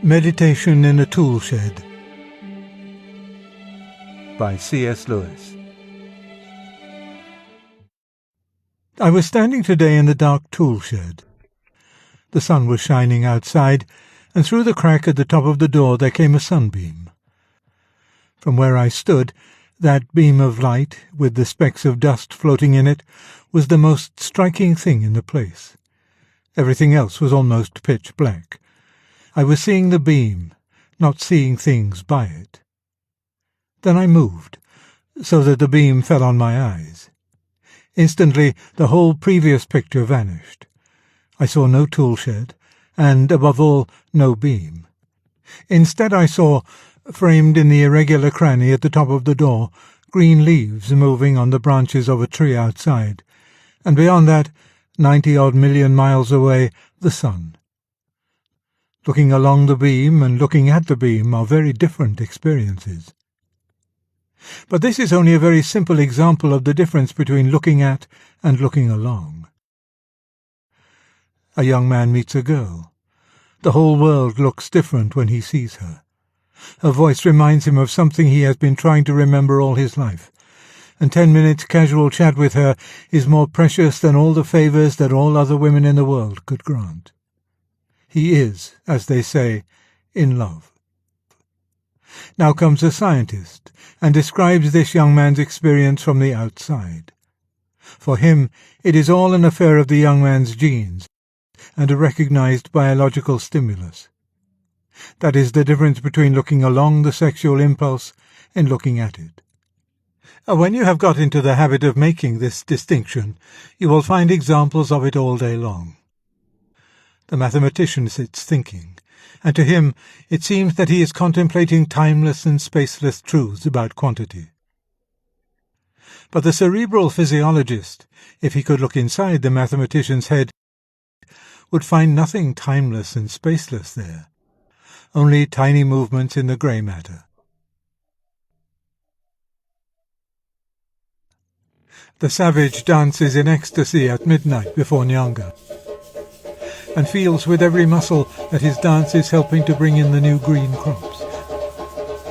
Meditation in a Tool Shed by C.S. Lewis. I was standing today in the dark tool shed. The sun was shining outside, and through the crack at the top of the door there came a sunbeam. From where I stood, that beam of light, with the specks of dust floating in it, was the most striking thing in the place. Everything else was almost pitch black. I was seeing the beam, not seeing things by it. Then I moved, so that the beam fell on my eyes. Instantly the whole previous picture vanished. I saw no tool shed, and, above all, no beam. Instead I saw, framed in the irregular cranny at the top of the door, green leaves moving on the branches of a tree outside, and beyond that, 90-odd million miles away, the sun. Looking along the beam and looking at the beam are very different experiences. But this is only a very simple example of the difference between looking at and looking along. A young man meets a girl. The whole world looks different when he sees her. Her voice reminds him of something he has been trying to remember all his life, and 10 minutes casual chat with her is more precious than all the favours that all other women in the world could grant. He is, as they say, in love. Now comes a scientist, and describes this young man's experience from the outside. For him, it is all an affair of the young man's genes, and a recognized biological stimulus. That is the difference between looking along the sexual impulse and looking at it. When you have got into the habit of making this distinction, you will find examples of it all day long. The mathematician sits thinking, and to him it seems that he is contemplating timeless and spaceless truths about quantity. But the cerebral physiologist, if he could look inside the mathematician's head, would find nothing timeless and spaceless there, only tiny movements in the grey matter. The savage dances in ecstasy at midnight before Nyanga, and feels with every muscle that his dance is helping to bring in the new green crops,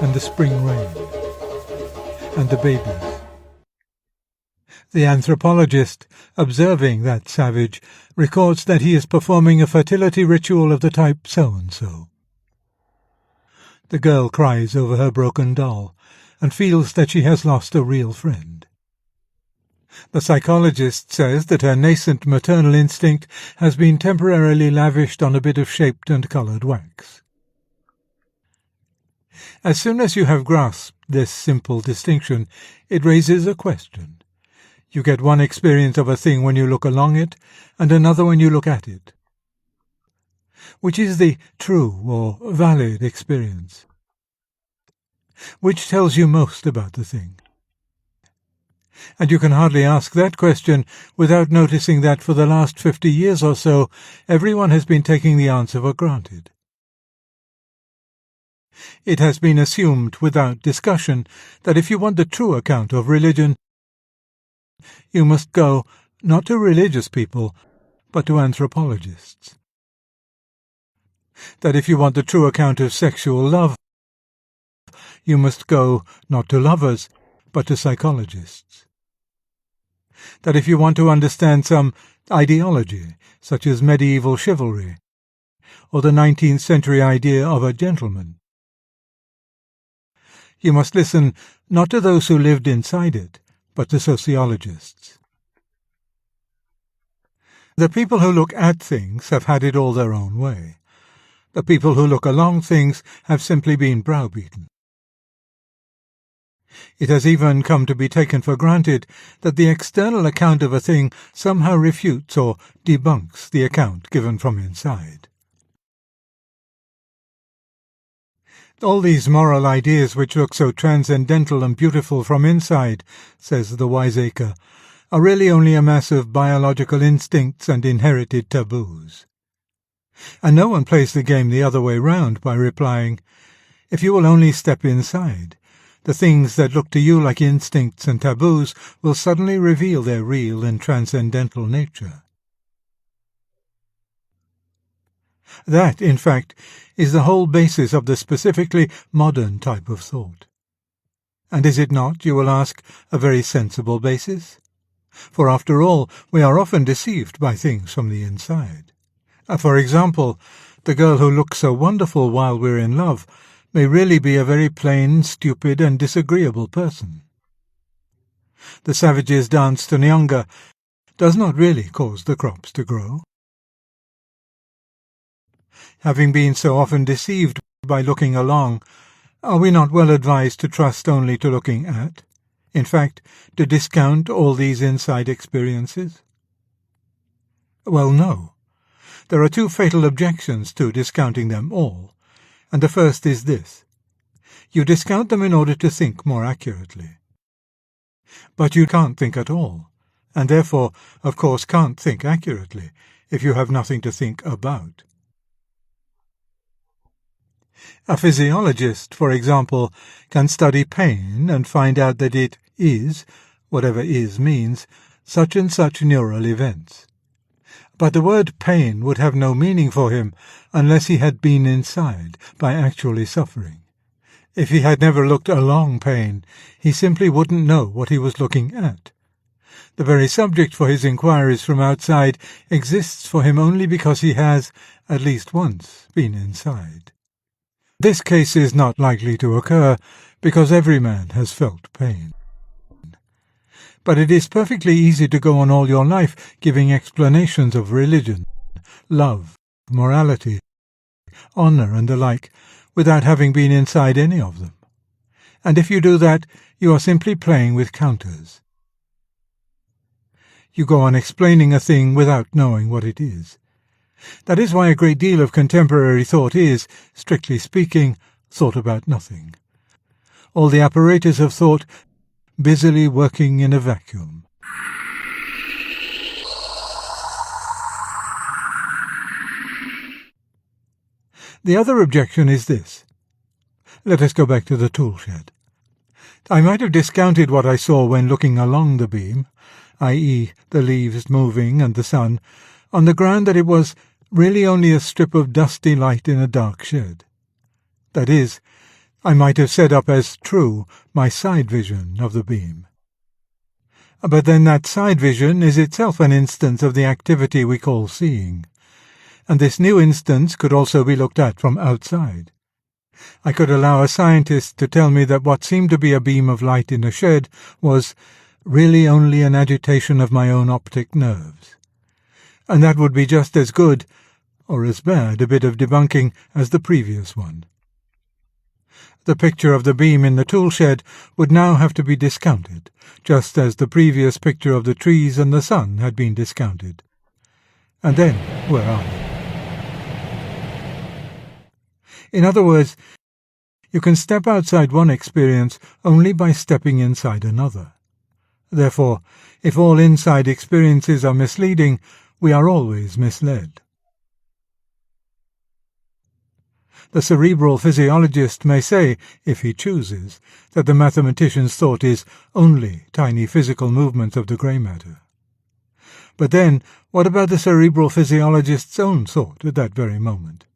and the spring rain, and the babies. The anthropologist, observing that savage, records that he is performing a fertility ritual of the type so-and-so. The girl cries over her broken doll, and feels that she has lost a real friend. The psychologist says that her nascent maternal instinct has been temporarily lavished on a bit of shaped and coloured wax. As soon as you have grasped this simple distinction, it raises a question. You get one experience of a thing when you look along it, and another when you look at it. Which is the true or valid experience? Which tells you most about the thing? And you can hardly ask that question without noticing that for the last 50 years or so, everyone has been taking the answer for granted. It has been assumed without discussion that if you want the true account of religion, you must go not to religious people, but to anthropologists. That if you want the true account of sexual love, you must go not to lovers, but to psychologists. That if you want to understand some ideology, such as medieval chivalry, or the 19th century idea of a gentleman, you must listen not to those who lived inside it, but to sociologists. The people who look at things have had it all their own way. The people who look along things have simply been browbeaten. It has even come to be taken for granted that the external account of a thing somehow refutes or debunks the account given from inside. All these moral ideas which look so transcendental and beautiful from inside, says the wiseacre, are really only a mass of biological instincts and inherited taboos. And no one plays the game the other way round by replying, if you will only step inside, the things that look to you like instincts and taboos will suddenly reveal their real and transcendental nature. That, in fact, is the whole basis of the specifically modern type of thought. And is it not, you will ask, a very sensible basis? For after all, we are often deceived by things from the inside. For example, the girl who looks so wonderful while we're in love may really be a very plain, stupid, and disagreeable person. The savage's dance to Nyanga does not really cause the crops to grow. Having been so often deceived by looking along, are we not well advised to trust only to looking at? In fact, to discount all these inside experiences? Well, no. There are two fatal objections to discounting them all, and the first is this. You discount them in order to think more accurately. But you can't think at all, and therefore, of course, can't think accurately if you have nothing to think about. A physiologist, for example, can study pain and find out that it is, whatever is means, such and such neural events. But the word pain would have no meaning for him unless he had been inside by actually suffering. If he had never looked along pain, he simply wouldn't know what he was looking at. The very subject for his inquiries from outside exists for him only because he has, at least once, been inside. This case is not likely to occur because every man has felt pain. But it is perfectly easy to go on all your life giving explanations of religion, love, morality, honor, and the like, without having been inside any of them. And if you do that, you are simply playing with counters. You go on explaining a thing without knowing what it is. That is why a great deal of contemporary thought is, strictly speaking, thought about nothing. All the apparatus of thought busily working in a vacuum. The other objection is this. Let us go back to the tool shed. I might have discounted what I saw when looking along the beam, i.e. the leaves moving and the sun, on the ground that it was really only a strip of dusty light in a dark shed. That is, I might have set up as true my side vision of the beam. But then that side vision is itself an instance of the activity we call seeing, and this new instance could also be looked at from outside. I could allow a scientist to tell me that what seemed to be a beam of light in a shed was really only an agitation of my own optic nerves. And that would be just as good, or as bad, a bit of debunking as the previous one. The picture of the beam in the tool shed would now have to be discounted, just as the previous picture of the trees and the sun had been discounted. And then, where are we? In other words, you can step outside one experience only by stepping inside another. Therefore, if all inside experiences are misleading, we are always misled. The cerebral physiologist may say, if he chooses, that the mathematician's thought is only tiny physical movements of the grey matter. But then, what about the cerebral physiologist's own thought at that very moment?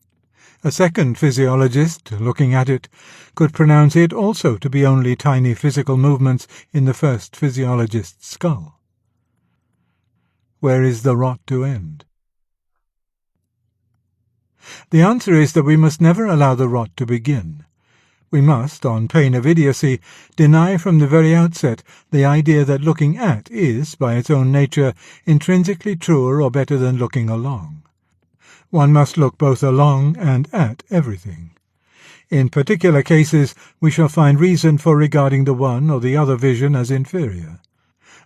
A second physiologist, looking at it, could pronounce it also to be only tiny physical movements in the first physiologist's skull. Where is the rot to end? The answer is that we must never allow the rot to begin. We must, on pain of idiocy, deny from the very outset the idea that looking at is, by its own nature, intrinsically truer or better than looking along. One must look both along and at everything. In particular cases, we shall find reason for regarding the one or the other vision as inferior.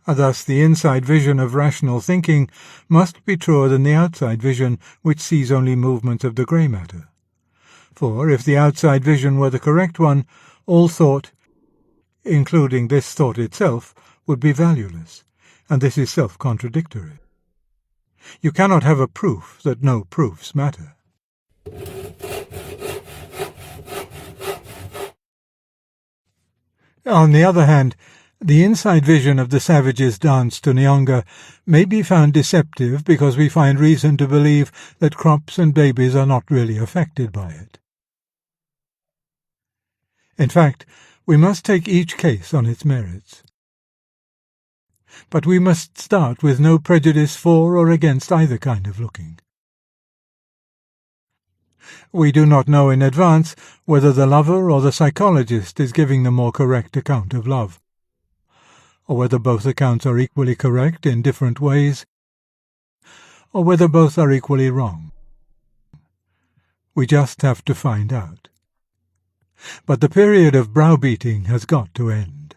Thus the inside vision of rational thinking must be truer than the outside vision which sees only movements of the grey matter. For if the outside vision were the correct one, all thought, including this thought itself, would be valueless, and this is self-contradictory. You cannot have a proof that no proofs matter. On the other hand, The inside vision of the savages' dance to Nyanga may be found deceptive because we find reason to believe that crops and babies are not really affected by it. In fact, we must take each case on its merits. But we must start with no prejudice for or against either kind of looking. We do not know in advance whether the lover or the psychologist is giving the more correct account of love, or whether both accounts are equally correct in different ways, or whether both are equally wrong. We just have to find out. But the period of browbeating has got to end.